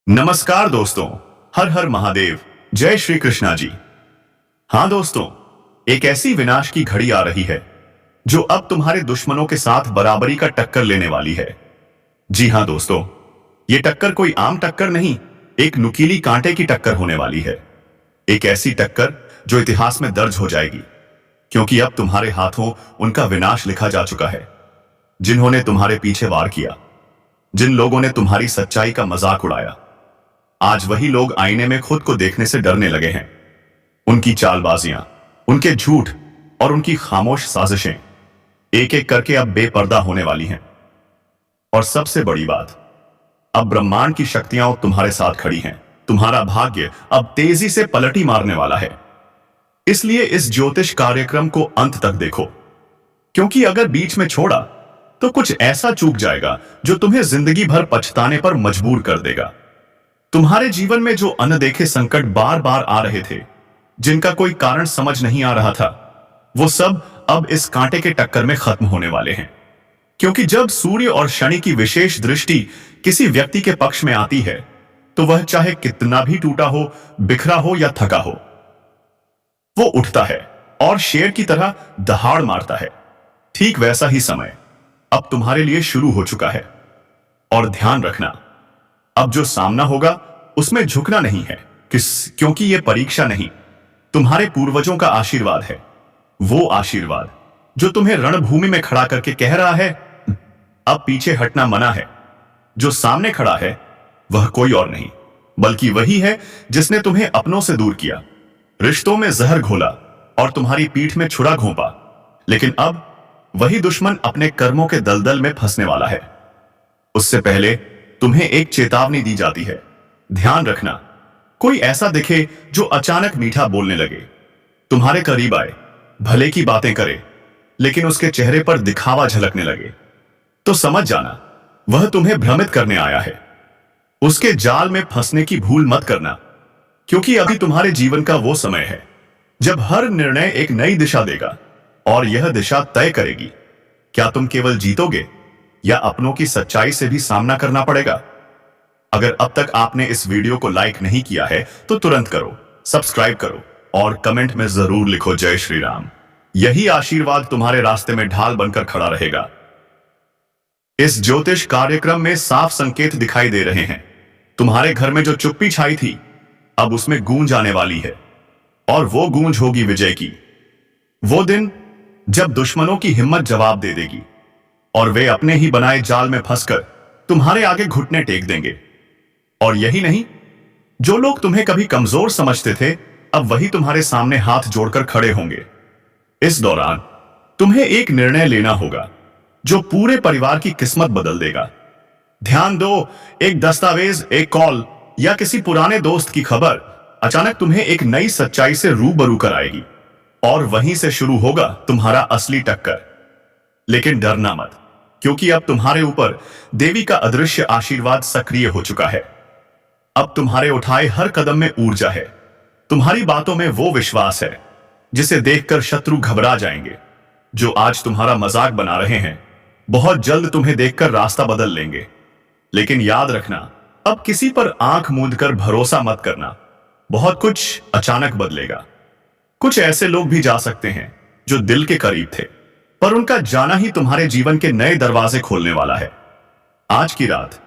नमस्कार दोस्तों। हर हर महादेव। जय श्री कृष्णा जी। हाँ दोस्तों, एक ऐसी विनाश की घड़ी आ रही है जो अब तुम्हारे दुश्मनों के साथ बराबरी का टक्कर लेने वाली है। जी हाँ दोस्तों, ये टक्कर कोई आम टक्कर नहीं, एक नुकीली कांटे की टक्कर होने वाली है। एक ऐसी टक्कर जो इतिहास में दर्ज हो जाएगी, क्योंकि अब तुम्हारे हाथों उनका विनाश लिखा जा चुका है जिन्होंने तुम्हारे पीछे वार किया, जिन लोगों ने तुम्हारी सच्चाई का मजाक उड़ाया। आज वही लोग आईने में खुद को देखने से डरने लगे हैं। उनकी चालबाजियां, उनके झूठ और उनकी खामोश साजिशें एक एक करके अब बेपर्दा होने वाली हैं। और सबसे बड़ी बात, अब ब्रह्मांड की शक्तियां तुम्हारे साथ खड़ी हैं। तुम्हारा भाग्य अब तेजी से पलटी मारने वाला है। इसलिए इस ज्योतिष कार्यक्रम को अंत तक देखो, क्योंकि अगर बीच में छोड़ा तो कुछ ऐसा चूक जाएगा जो तुम्हें जिंदगी भर पछताने पर मजबूर कर देगा। तुम्हारे जीवन में जो अनदेखे संकट बार बार आ रहे थे, जिनका कोई कारण समझ नहीं आ रहा था, वो सब अब इस कांटे के टक्कर में खत्म होने वाले हैं। क्योंकि जब सूर्य और शनि की विशेष दृष्टि किसी व्यक्ति के पक्ष में आती है, तो वह चाहे कितना भी टूटा हो, बिखरा हो या थका हो, वो उठता है और शेर की तरह दहाड़ मारता है। ठीक वैसा ही समय अब तुम्हारे लिए शुरू हो चुका है। और ध्यान रखना, अब जो सामना होगा उसमें झुकना नहीं है, क्योंकि यह परीक्षा नहीं, तुम्हारे पूर्वजों का आशीर्वाद है। वो आशीर्वाद जो तुम्हें रणभूमि में खड़ा करके कह रहा है, अब पीछे हटना मना है। जो सामने खड़ा है वह कोई और नहीं, बल्कि वही है जिसने तुम्हें अपनों से दूर किया, रिश्तों में जहर घोला और तुम्हारी पीठ में छुरा घोंपा। लेकिन अब वही दुश्मन अपने कर्मों के दलदल में फंसने वाला है। उससे पहले तुम्हें एक चेतावनी दी जाती है। ध्यान रखना, कोई ऐसा दिखे जो अचानक मीठा बोलने लगे, तुम्हारे करीब आए, भले की बातें करे, लेकिन उसके चेहरे पर दिखावा झलकने लगे, तो समझ जाना वह तुम्हें भ्रमित करने आया है। उसके जाल में फंसने की भूल मत करना, क्योंकि अभी तुम्हारे जीवन का वो समय है जब हर निर्णय एक नई दिशा देगा, और यह दिशा तय करेगी क्या तुम केवल जीतोगे या अपनों की सच्चाई से भी सामना करना पड़ेगा। अगर अब तक आपने इस वीडियो को लाइक नहीं किया है तो तुरंत करो, सब्सक्राइब करो और कमेंट में जरूर लिखो जय श्री राम। यही आशीर्वाद तुम्हारे रास्ते में ढाल बनकर खड़ा रहेगा। इस ज्योतिष कार्यक्रम में साफ संकेत दिखाई दे रहे हैं। तुम्हारे घर में जो चुप्पी छाई थी, अब उसमें गूंज आने वाली है, और वो गूंज होगी विजय की। वो दिन जब दुश्मनों की हिम्मत जवाब दे देगी और वे अपने ही बनाए जाल में फंसकर तुम्हारे आगे घुटने टेक देंगे। और यही नहीं, जो लोग तुम्हें कभी कमजोर समझते थे, अब वही तुम्हारे सामने हाथ जोड़कर खड़े होंगे। इस दौरान तुम्हें एक निर्णय लेना होगा जो पूरे परिवार की किस्मत बदल देगा। ध्यान दो, एक दस्तावेज, एक कॉल या किसी पुराने दोस्त की खबर अचानक तुम्हें एक नई सच्चाई से रूबरू कराएगी, और वहीं से शुरू होगा तुम्हारा असली टक्कर। लेकिन डरना मत, क्योंकि अब तुम्हारे ऊपर देवी का अदृश्य आशीर्वाद सक्रिय हो चुका है। अब तुम्हारे उठाए हर कदम में ऊर्जा है, तुम्हारी बातों में वो विश्वास है जिसे देखकर शत्रु घबरा जाएंगे। जो आज तुम्हारा मजाक बना रहे हैं, बहुत जल्द तुम्हें देखकर रास्ता बदल लेंगे। लेकिन याद रखना, अब किसी पर आंख मूंदकर भरोसा मत करना, बहुत कुछ अचानक बदलेगा। कुछ ऐसे लोग भी जा सकते हैं जो दिल के करीब थे, पर उनका जाना ही तुम्हारे जीवन के नए दरवाजे खोलने वाला है। आज की रात,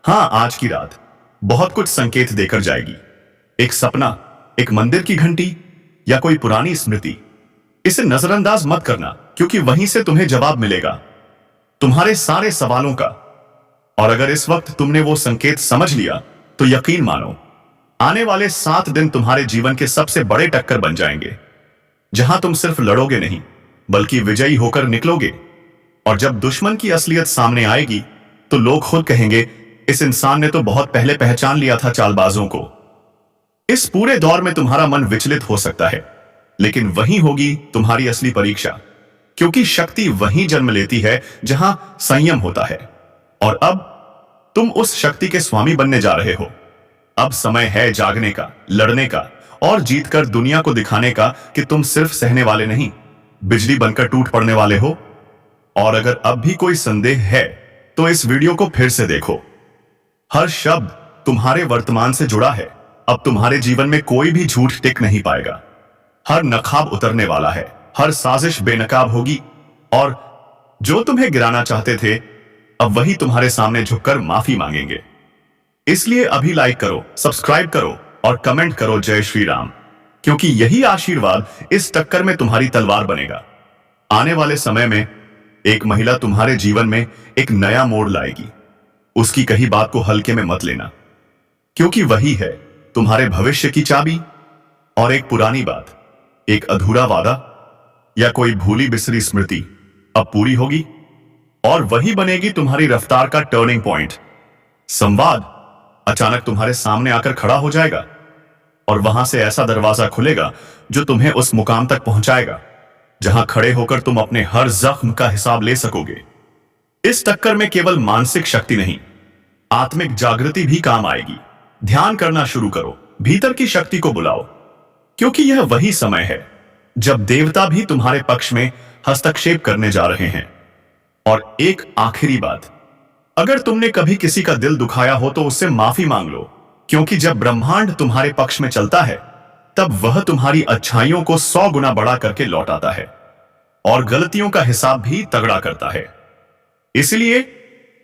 हाँ आज की रात बहुत कुछ संकेत देकर जाएगी। एक सपना, एक मंदिर की घंटी या कोई पुरानी स्मृति, इसे नजरअंदाज मत करना, क्योंकि वहीं से तुम्हें जवाब मिलेगा तुम्हारे सारे सवालों का। और अगर इस वक्त तुमने वो संकेत समझ लिया तो यकीन मानो, आने वाले 7 दिन तुम्हारे जीवन के सबसे बड़े टक्कर बन जाएंगे, जहां तुम सिर्फ लड़ोगे नहीं बल्कि विजयी होकर निकलोगे। और जब दुश्मन की असलियत सामने आएगी तो लोग खुद कहेंगे, इस इंसान ने तो बहुत पहले पहचान लिया था चालबाजों को। इस पूरे दौर में तुम्हारा मन विचलित हो सकता है, लेकिन वही होगी तुम्हारी असली परीक्षा, क्योंकि शक्ति वहीं जन्म लेती है जहां संयम होता है। और अब तुम उस शक्ति के स्वामी बनने जा रहे हो। अब समय है जागने का, लड़ने का और जीतकर दुनिया को दिखाने का कि तुम सिर्फ सहने वाले नहीं, बिजली बनकर टूट पड़ने वाले हो। और अगर अब भी कोई संदेह है तो इस वीडियो को फिर से देखो। हर शब्द, तुम्हारे वर्तमान से जुड़ा है। अब तुम्हारे जीवन में कोई भी झूठ टिक नहीं पाएगा। हर नकाब उतरने वाला है, हर साजिश बेनकाब होगी, और जो तुम्हें गिराना चाहते थे अब वही तुम्हारे सामने झुककर माफी मांगेंगे। इसलिए अभी लाइक करो, सब्सक्राइब करो और कमेंट करो जय श्री राम, क्योंकि यही आशीर्वाद इस टक्कर में तुम्हारी तलवार बनेगा। आने वाले समय में एक महिला तुम्हारे जीवन में एक नया मोड़ लाएगी। उसकी कही बात को हल्के में मत लेना, क्योंकि वही है तुम्हारे भविष्य की चाबी। और एक पुरानी बात, एक अधूरा वादा या कोई भूली बिसरी स्मृति अब पूरी होगी, और वही बनेगी तुम्हारी रफ्तार का टर्निंग पॉइंट। संवाद अचानक तुम्हारे सामने आकर खड़ा हो जाएगा, और वहां से ऐसा दरवाजा खुलेगा जो तुम्हें उस मुकाम तक पहुंचाएगा जहां खड़े होकर तुम अपने हर जख्म का हिसाब ले सकोगे। इस टक्कर में केवल मानसिक शक्ति नहीं, आत्मिक जागृति भी काम आएगी। ध्यान करना शुरू करो, भीतर की शक्ति को बुलाओ, क्योंकि यह वही समय है जब देवता भी तुम्हारे पक्ष में हस्तक्षेप करने जा रहे हैं। और एक आखिरी बात, अगर तुमने कभी किसी का दिल दुखाया हो तो उससे माफी मांग लो, क्योंकि जब ब्रह्मांड तुम्हारे पक्ष में चलता है तब वह तुम्हारी अच्छाइयों को 100 गुना बड़ा करके लौटाता है और गलतियों का हिसाब भी तगड़ा करता है। इसलिए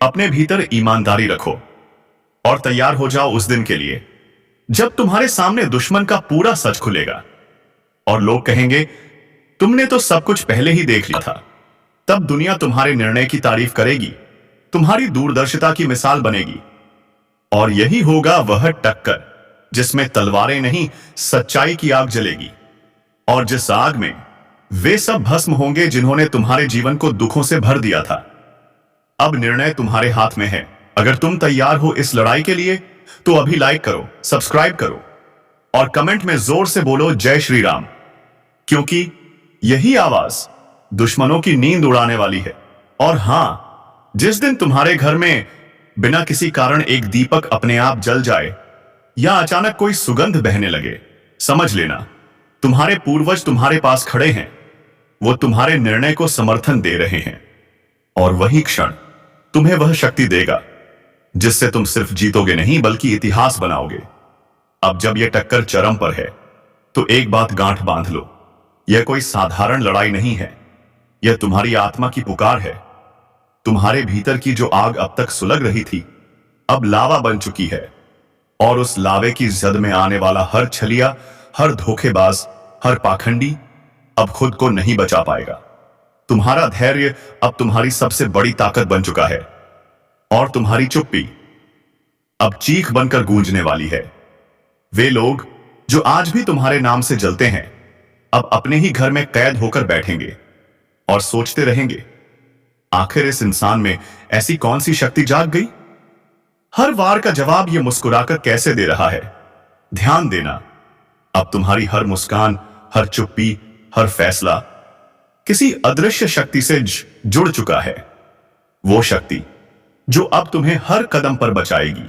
अपने भीतर ईमानदारी रखो और तैयार हो जाओ उस दिन के लिए जब तुम्हारे सामने दुश्मन का पूरा सच खुलेगा और लोग कहेंगे तुमने तो सब कुछ पहले ही देख लिया था। तब दुनिया तुम्हारे निर्णय की तारीफ करेगी, तुम्हारी दूरदर्शिता की मिसाल बनेगी, और यही होगा वह टक्कर जिसमें तलवारें नहीं सच्चाई की आग जलेगी। और जिस आग में वे सब भस्म होंगे जिन्होंने तुम्हारे जीवन को दुखों से भर दिया था। अब निर्णय तुम्हारे हाथ में है। अगर तुम तैयार हो इस लड़ाई के लिए तो अभी लाइक करो, सब्सक्राइब करो और कमेंट में जोर से बोलो जय श्री राम, क्योंकि यही आवाज दुश्मनों की नींद उड़ाने वाली है। और हां, जिस दिन तुम्हारे घर में बिना किसी कारण एक दीपक अपने आप जल जाए या अचानक कोई सुगंध बहने लगे, समझ लेना तुम्हारे पूर्वज तुम्हारे पास खड़े हैं। वो तुम्हारे निर्णय को समर्थन दे रहे हैं, और वही क्षण तुम्हें वह शक्ति देगा जिससे तुम सिर्फ जीतोगे नहीं बल्कि इतिहास बनाओगे। अब जब यह टक्कर चरम पर है तो एक बात गांठ बांध लो, यह कोई साधारण लड़ाई नहीं है, यह तुम्हारी आत्मा की पुकार है। तुम्हारे भीतर की जो आग अब तक सुलग रही थी अब लावा बन चुकी है, और उस लावे की जद में आने वाला हर छलिया, हर धोखेबाज, हर पाखंडी अब खुद को नहीं बचा पाएगा। तुम्हारा धैर्य अब तुम्हारी सबसे बड़ी ताकत बन चुका है, और तुम्हारी चुप्पी अब चीख बनकर गूंजने वाली है। वे लोग जो आज भी तुम्हारे नाम से जलते हैं अब अपने ही घर में कैद होकर बैठेंगे और सोचते रहेंगे, आखिर इस इंसान में ऐसी कौन सी शक्ति जाग गई। हर वार का जवाब ये मुस्कुराकर कैसे दे रहा है। ध्यान देना, अब तुम्हारी हर मुस्कान, हर चुप्पी, हर फैसला किसी अदृश्य शक्ति से जुड़ चुका है। वो शक्ति जो अब तुम्हें हर कदम पर बचाएगी।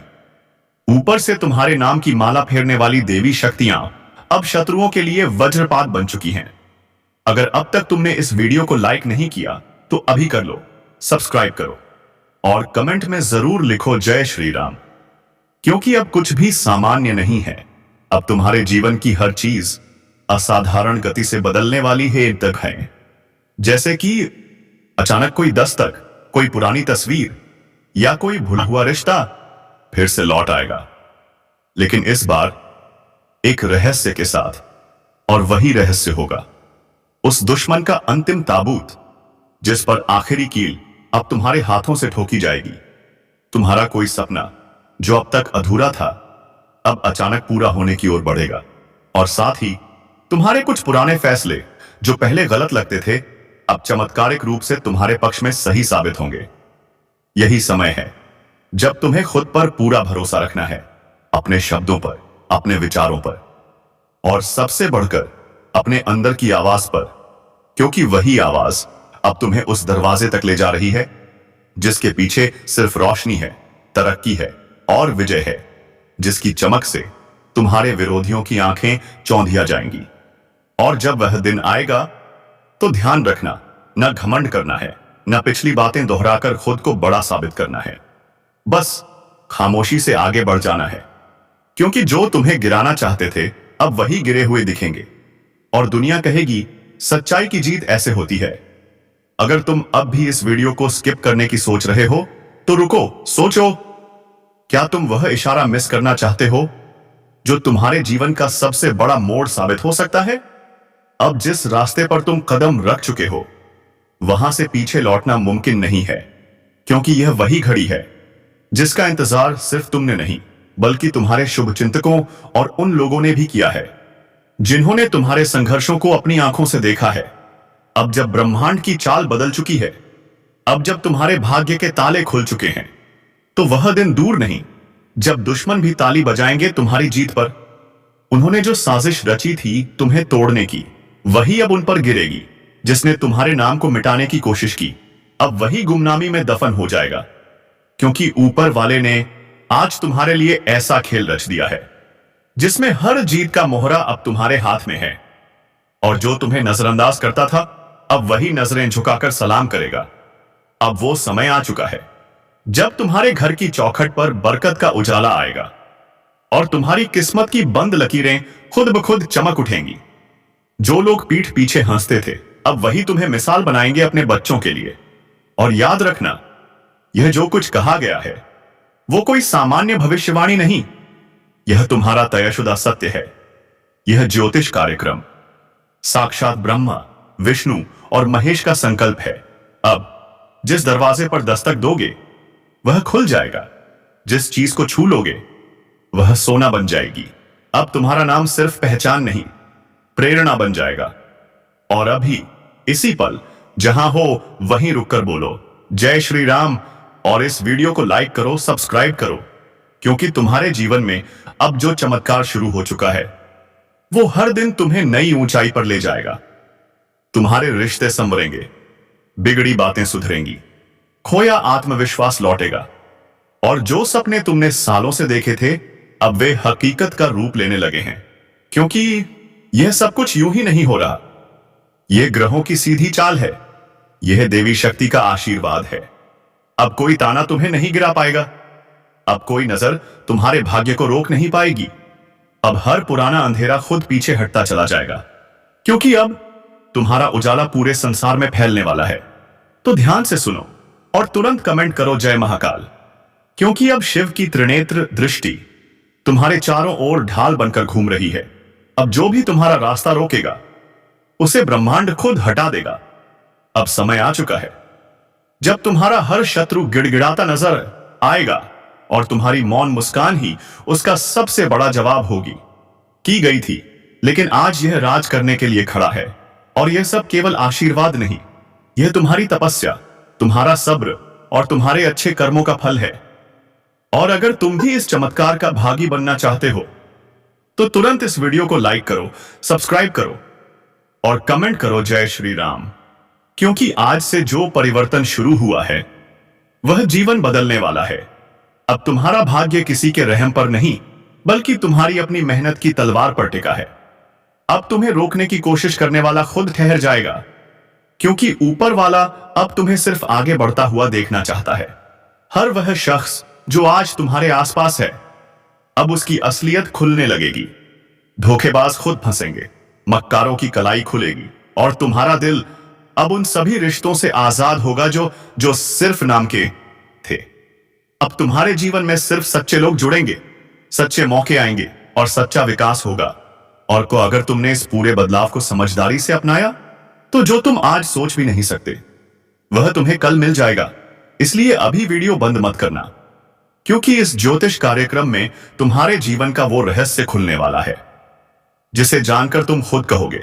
ऊपर से तुम्हारे नाम की माला फेरने वाली देवी शक्तियां अब शत्रुओं के लिए वज्रपात बन चुकी हैं। अगर अब तक तुमने इस वीडियो को लाइक नहीं किया तो अभी कर लो, सब्सक्राइब करो और कमेंट में जरूर लिखो जय श्री राम, क्योंकि अब कुछ भी सामान्य नहीं है। अब तुम्हारे जीवन की हर चीज असाधारण गति से बदलने वाली है। तक है जैसे कि अचानक कोई दस्तक, कोई पुरानी तस्वीर या कोई भूला हुआ रिश्ता फिर से लौट आएगा, लेकिन इस बार एक रहस्य के साथ। और वही रहस्य होगा उस दुश्मन का अंतिम ताबूत जिस पर आखिरी कील अब तुम्हारे हाथों से ठोकी जाएगी। तुम्हारा कोई सपना जो अब तक अधूरा था अब अचानक पूरा होने की ओर बढ़ेगा, और साथ ही तुम्हारे कुछ पुराने फैसले जो पहले गलत लगते थे अब चमत्कारिक रूप से तुम्हारे पक्ष में सही साबित होंगे। यही समय है जब तुम्हें खुद पर पूरा भरोसा रखना है, अपने शब्दों पर, अपने विचारों पर, और सबसे बढ़कर अपने अंदर की आवाज पर, क्योंकि वही आवाज अब तुम्हें उस दरवाजे तक ले जा रही है जिसके पीछे सिर्फ रोशनी है, तरक्की है और विजय है, जिसकी चमक से तुम्हारे विरोधियों की आंखें चौंधिया जाएंगी। और जब वह दिन आएगा तो ध्यान रखना, न घमंड करना है, न पिछली बातें दोहराकर खुद को बड़ा साबित करना है, बस खामोशी से आगे बढ़ जाना है। क्योंकि जो तुम्हें गिराना चाहते थे अब वही गिरे हुए दिखेंगे और दुनिया कहेगी सच्चाई की जीत ऐसे होती है। अगर तुम अब भी इस वीडियो को स्किप करने की सोच रहे हो तो रुको, सोचो, क्या तुम वह इशारा मिस करना चाहते हो जो तुम्हारे जीवन का सबसे बड़ा मोड़ साबित हो सकता है? अब जिस रास्ते पर तुम कदम रख चुके हो वहां से पीछे लौटना मुमकिन नहीं है, क्योंकि यह वही घड़ी है जिसका इंतजार सिर्फ तुमने नहीं बल्कि तुम्हारे शुभचिंतकों और उन लोगों ने भी किया है जिन्होंने तुम्हारे संघर्षों को अपनी आंखों से देखा है। अब जब ब्रह्मांड की चाल बदल चुकी है, अब जब तुम्हारे भाग्य के ताले खुल चुके हैं, तो वह दिन दूर नहीं जब दुश्मन भी ताली बजाएंगे तुम्हारी जीत पर। उन्होंने जो साजिश रची थी तुम्हें तोड़ने की, वही अब उन पर गिरेगी। जिसने तुम्हारे नाम को मिटाने की कोशिश की अब वही गुमनामी में दफन हो जाएगा, क्योंकि ऊपर वाले ने आज तुम्हारे लिए ऐसा खेल रच दिया है जिसमें हर जीत का मोहरा अब तुम्हारे हाथ में है। और जो तुम्हें नजरअंदाज करता था अब वही नजरें झुकाकर सलाम करेगा। अब वो समय आ चुका है जब तुम्हारे घर की चौखट पर बरकत का उजाला आएगा और तुम्हारी किस्मत की बंद लकीरें खुद ब खुद चमक उठेंगी। जो लोग पीठ पीछे हंसते थे अब वही तुम्हें मिसाल बनाएंगे अपने बच्चों के लिए। और याद रखना, यह जो कुछ कहा गया है वो कोई सामान्य भविष्यवाणी नहीं, यह तुम्हारा तयशुदा सत्य है। यह ज्योतिष कार्यक्रम साक्षात ब्रह्मा, विष्णु और महेश का संकल्प है। अब जिस दरवाजे पर दस्तक दोगे वह खुल जाएगा, जिस चीज को छू लोगे वह सोना बन जाएगी। अब तुम्हारा नाम सिर्फ पहचान नहीं, प्रेरणा बन जाएगा। और अभी इसी पल जहां हो वहीं रुककर बोलो जय श्री राम, और इस वीडियो को लाइक करो, सब्सक्राइब करो, क्योंकि तुम्हारे जीवन में अब जो चमत्कार शुरू हो चुका है वो हर दिन तुम्हें नई ऊंचाई पर ले जाएगा। तुम्हारे रिश्ते संवरेंगे, बिगड़ी बातें सुधरेंगी, खोया आत्मविश्वास लौटेगा, और जो सपने तुमने सालों से देखे थे अब वे हकीकत का रूप लेने लगे हैं। क्योंकि यह सब कुछ यूं ही नहीं हो रहा, यह ग्रहों की सीधी चाल है, यह देवी शक्ति का आशीर्वाद है। अब कोई ताना तुम्हें नहीं गिरा पाएगा, अब कोई नजर तुम्हारे भाग्य को रोक नहीं पाएगी। अब हर पुराना अंधेरा खुद पीछे हटता चला जाएगा, क्योंकि अब तुम्हारा उजाला पूरे संसार में फैलने वाला है। तो ध्यान से सुनो और तुरंत कमेंट करो जय महाकाल, क्योंकि अब शिव की त्रिनेत्र दृष्टि तुम्हारे चारों ओर ढाल बनकर घूम रही है। अब जो भी तुम्हारा रास्ता रोकेगा उसे ब्रह्मांड खुद हटा देगा। अब समय आ चुका है जब तुम्हारा हर शत्रु गिड़गिड़ाता नजर आएगा और तुम्हारी मौन मुस्कान ही उसका सबसे बड़ा जवाब होगी। की गई थी, लेकिन आज यह राज करने के लिए खड़ा है। और यह सब केवल आशीर्वाद नहीं, यह तुम्हारी तपस्या, तुम्हारा सब्र और तुम्हारे अच्छे कर्मों का फल है। और अगर तुम भी इस चमत्कार का भागी बनना चाहते हो तो तुरंत इस वीडियो को लाइक करो, सब्सक्राइब करो और कमेंट करो जय श्री राम, क्योंकि आज से जो परिवर्तन शुरू हुआ है वह जीवन बदलने वाला है। अब तुम्हारा भाग्य किसी के रहम पर नहीं बल्कि तुम्हारी अपनी मेहनत की तलवार पर टिका है। अब तुम्हें रोकने की कोशिश करने वाला खुद ठहर जाएगा, क्योंकि ऊपर वाला अब तुम्हें सिर्फ आगे बढ़ता हुआ देखना चाहता है। हर वह शख्स जो आज तुम्हारे आसपास है अब उसकी असलियत खुलने लगेगी। धोखेबाज खुद फंसेंगे, मक्कारों की कलाई खुलेगी और तुम्हारा दिल अब उन सभी रिश्तों से आजाद होगा जो सिर्फ नाम के थे। अब तुम्हारे जीवन में सिर्फ सच्चे लोग जुड़ेंगे, सच्चे मौके आएंगे और सच्चा विकास होगा। और को अगर तुमने इस पूरे बदलाव को समझदारी से अपनाया तो जो तुम आज सोच भी नहीं सकते वह तुम्हें कल मिल जाएगा। इसलिए अभी वीडियो बंद मत करना, क्योंकि इस ज्योतिष कार्यक्रम में तुम्हारे जीवन का वो रहस्य खुलने वाला है जिसे जानकर तुम खुद कहोगे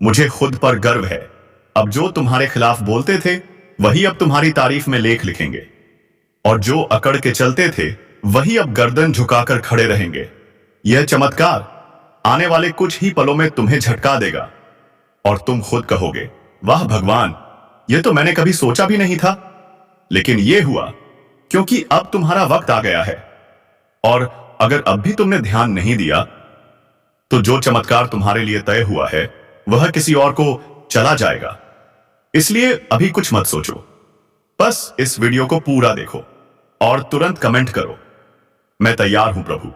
मुझे खुद पर गर्व है। अब जो तुम्हारे खिलाफ बोलते थे वही अब तुम्हारी तारीफ में लेख लिखेंगे, और जो अकड़ के चलते थे वही अब गर्दन झुकाकर खड़े रहेंगे। यह चमत्कार आने वाले कुछ ही पलों में तुम्हें झटका देगा और तुम खुद कहोगे वाह भगवान, यह तो मैंने कभी सोचा भी नहीं था। लेकिन यह हुआ क्योंकि अब तुम्हारा वक्त आ गया है। और अगर अब भी तुमने ध्यान नहीं दिया तो जो चमत्कार तुम्हारे लिए तय हुआ है वह किसी और को चला जाएगा। इसलिए अभी कुछ मत सोचो, बस इस वीडियो को पूरा देखो और तुरंत कमेंट करो मैं तैयार हूं प्रभु।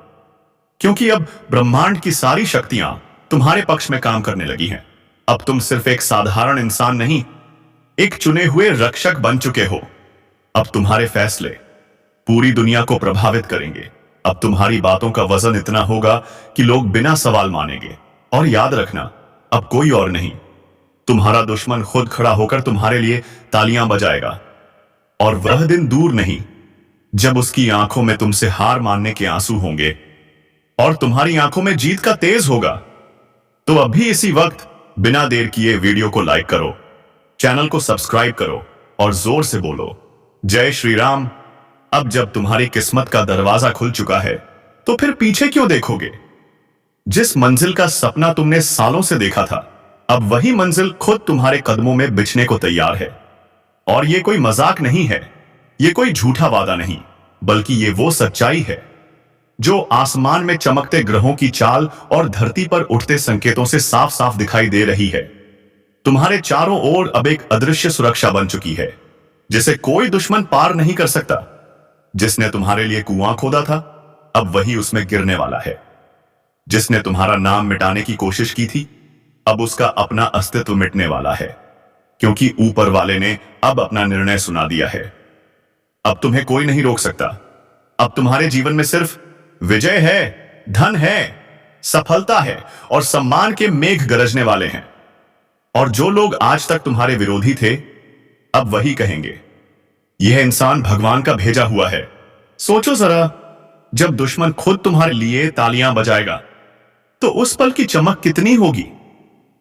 क्योंकि अब ब्रह्मांड की सारी शक्तियां तुम्हारे पक्ष में काम करने लगी हैं। अब तुम सिर्फ एक साधारण इंसान नहीं, एक चुने हुए रक्षक बन चुके हो। अब तुम्हारे फैसले पूरी दुनिया को प्रभावित करेंगे। अब तुम्हारी बातों का वजन इतना होगा कि लोग बिना सवाल मानेंगे। और याद रखना, अब कोई और नहीं, तुम्हारा दुश्मन खुद खड़ा होकर तुम्हारे लिए तालियां बजाएगा। और वह दिन दूर नहीं जब उसकी आंखों में तुमसे हार मानने के आंसू होंगे और तुम्हारी आंखों में जीत का तेज होगा। तो अभी इसी वक्त बिना देर किए वीडियो को लाइक करो, चैनल को सब्सक्राइब करो और जोर से बोलो जय श्री राम। अब जब तुम्हारी किस्मत का दरवाजा खुल चुका है तो फिर पीछे क्यों देखोगे? जिस मंजिल का सपना तुमने सालों से देखा था, अब वही मंजिल खुद तुम्हारे कदमों में बिछने को तैयार है। और ये कोई मजाक नहीं है, ये कोई झूठा वादा नहीं, बल्कि ये वो सच्चाई है जो आसमान में चमकते ग्रहों की चाल और धरती पर उठते संकेतों से साफ साफ दिखाई दे रही है। तुम्हारे चारों ओर अब एक अदृश्य सुरक्षा बन चुकी है जिसे कोई दुश्मन पार नहीं कर सकता। जिसने तुम्हारे लिए कुआं खोदा था, अब वही उसमें गिरने वाला है। जिसने तुम्हारा नाम मिटाने की कोशिश की थी, अब उसका अपना अस्तित्व मिटने वाला है, क्योंकि ऊपर वाले ने अब अपना निर्णय सुना दिया है। अब तुम्हें कोई नहीं रोक सकता। अब तुम्हारे जीवन में सिर्फ विजय है, धन है, सफलता है और सम्मान के मेघ गरजने वाले हैं। और जो लोग आज तक तुम्हारे विरोधी थे, अब वही कहेंगे, यह इंसान भगवान का भेजा हुआ है। सोचो जरा, जब दुश्मन खुद तुम्हारे लिए तालियां बजाएगा तो उस पल की चमक कितनी होगी।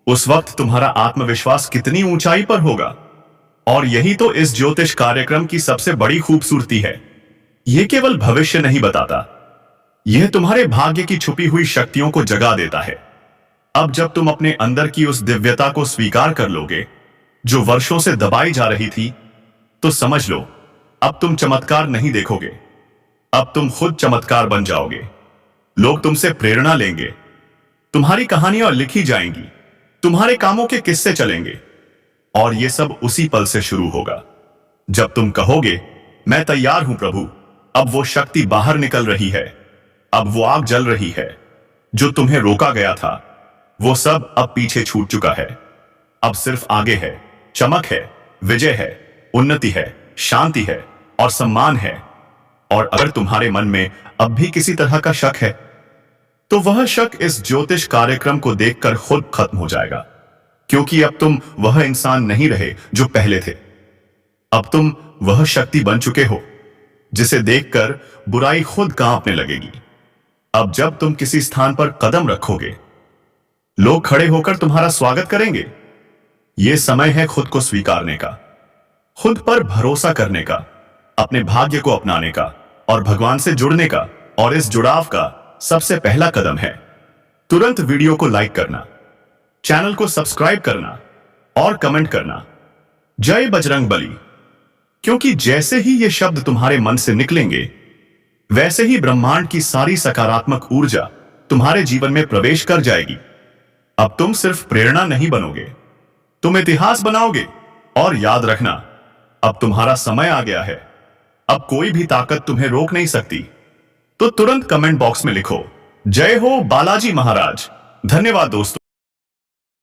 उस वक्त तुम्हारा आत्मविश्वास कितनी ऊंचाई पर होगा। और यही तो इस ज्योतिष कार्यक्रम की सबसे बड़ी खूबसूरती है। यह केवल भविष्य नहीं बताता, यह तुम्हारे भाग्य की छुपी हुई शक्तियों को जगा देता है। अब जब तुम अपने अंदर की उस दिव्यता को स्वीकार कर लोगे जो वर्षों से दबाई जा रही थी, तो समझ लो, अब तुम चमत्कार नहीं देखोगे, अब तुम खुद चमत्कार बन जाओगे। लोग तुमसे प्रेरणा लेंगे, तुम्हारी कहानियां लिखी जाएंगी, तुम्हारे कामों के किस्से चलेंगे। और यह सब उसी पल से शुरू होगा जब तुम कहोगे, मैं तैयार हूं प्रभु। अब वो शक्ति बाहर निकल रही है, अब वो आग जल रही है। जो तुम्हें रोका गया था, वो सब अब पीछे छूट चुका है। अब सिर्फ आगे है, चमक है, विजय है, उन्नति है, शांति है और सम्मान है। और अगर तुम्हारे मन में अब भी किसी तरह का शक है, तो वह शक इस ज्योतिष कार्यक्रम को देखकर खुद खत्म हो जाएगा। क्योंकि अब तुम वह इंसान नहीं रहे जो पहले थे। अब तुम वह शक्ति बन चुके हो जिसे देखकर बुराई खुद कांपने लगेगी। अब जब तुम किसी स्थान पर कदम रखोगे, लोग खड़े होकर तुम्हारा स्वागत करेंगे। यह समय है खुद को स्वीकारने का, खुद पर भरोसा करने का, अपने भाग्य को अपनाने का और भगवान से जुड़ने का। और इस जुड़ाव का सबसे पहला कदम है तुरंत वीडियो को लाइक करना, चैनल को सब्सक्राइब करना और कमेंट करना, जय बजरंग बली। क्योंकि जैसे ही ये शब्द तुम्हारे मन से निकलेंगे, वैसे ही ब्रह्मांड की सारी सकारात्मक ऊर्जा तुम्हारे जीवन में प्रवेश कर जाएगी। अब तुम सिर्फ प्रेरणा नहीं बनोगे, तुम इतिहास बनाओगे। और याद रखना, अब तुम्हारा समय आ गया है, अब कोई भी ताकत तुम्हें रोक नहीं सकती। तो तुरंत कमेंट बॉक्स में लिखो, जय हो बालाजी महाराज। धन्यवाद दोस्तों।